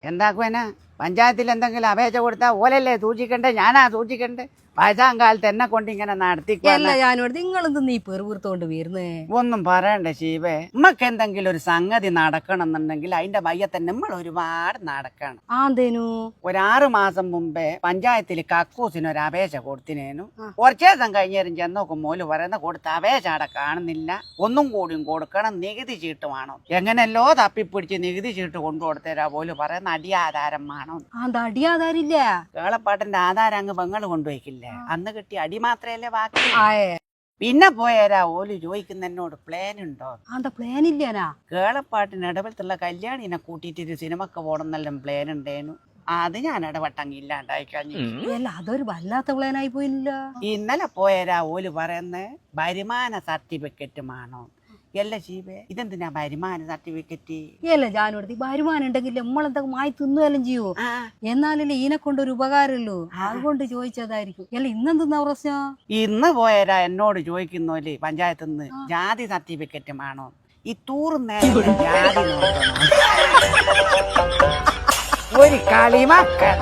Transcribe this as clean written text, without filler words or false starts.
എന്താക്കുവനാ പഞ്ചായത്തിൽ എന്തെങ്കിലും അപേക്ഷ കൊടുത്താൽ ഓലല്ലേ സൂക്ഷിക്കണ്ടേ? ഞാനാ സൂക്ഷിക്കണ്ടേ? വയസ്സാം കാലത്ത് എന്നെ കൊണ്ട് ഇങ്ങനെ നടത്തിക്കല്ല. ഞാനോട് നിങ്ങളെന്ത് നീ പെറുവിർത്തോണ്ട് വരുന്നേ? ഒന്നും പറയണ്ട ശീവേ. നമ്മക്ക് എന്തെങ്കിലും ഒരു സംഗതി നടക്കണം എന്നുണ്ടെങ്കിൽ അതിന്റെ വയ്യത്തെ നമ്മൾ ഒരുപാട് നടക്കണം. ആന്തേനു ഒരു 6 മാസം മുമ്പേ പഞ്ചായത്തിൽ കക്കൂസിന് ഒരു അപേക്ഷ കൊടുത്തിനേനു. കുറച്ചു ദിവസം കഴിഞ്ഞേരും ചെന്നോക്കും മോല് പറയുന്ന കൊടുത്ത അപേക്ഷ അവിടെ കാണുന്നില്ല, ഒന്നും കൂടിയും കൊടുക്കണം, നികുതി ചീട്ട് വേണം. എങ്ങനെയല്ലോ തപ്പിപ്പിടിച്ച് നികുതി ചീട്ട് കൊണ്ടു കൊടുത്തേരാ പോലും പറയുന്ന അടിയാധാരം വേണം. അടിയാധാരില്ല. കേളപ്പാട്ടിന്റെ ആധാരം അങ്ങ് പെങ്ങൾ കൊണ്ടുപോയിക്കില്ലേ? അന്ന് കിട്ടിയ അടി മാത്രല്ലേ ബാക്കി. പിന്നെ പോയാരാ ഓല് ചോദിക്കുന്ന എന്നോട് പ്ലാൻ ഉണ്ടോ? പ്ലാൻ ഇല്ലാനാ. കേളപ്പാട്ടിന് ഇടപെടുത്തുള്ള കല്യാണിനെ കൂട്ടിയിട്ട് ഒരു സിനിമക്ക് പോകണമെന്നെല്ലാം പ്ലാൻ ഉണ്ടേനു. അത് ഞാൻ ഇടപെട്ടങ്ങ് ഇല്ലാണ്ടായി കഴിഞ്ഞു. അതൊരു വല്ലാത്ത പ്ലാനായി പോയില്ല. ഇന്നലെ പോയാരാ ഓല് പറയുന്നേ വരുമാന സർട്ടിഫിക്കറ്റ് വേണോ? എല്ലാ ശീവേ, ഇതെന്തിനാ വരുമാന സർട്ടിഫിക്കറ്റ്? ജാനുവടുത്തി വരുമാനം ഉണ്ടെങ്കിൽ നമ്മളെന്തൊക്കെ മായി തിന്നുകയെല്ലാം ചെയ്യോ? എന്നാലല്ലേ ഇതിനെ കൊണ്ടൊരു ഉപകാരമല്ലോ, അതുകൊണ്ട് ചോദിച്ചതായിരിക്കും. ഇന്നെന്താ പ്രശ്നം? ഇന്ന് പോയാരാ എന്നോട് ചോദിക്കുന്നോല് പഞ്ചായത്ത് നിന്ന് ജാതി സർട്ടിഫിക്കറ്റ് വേണോ? ഈ തൂറുന്നേരം ജാതി നോക്കണം. ഒരു കളിമക്കൾ.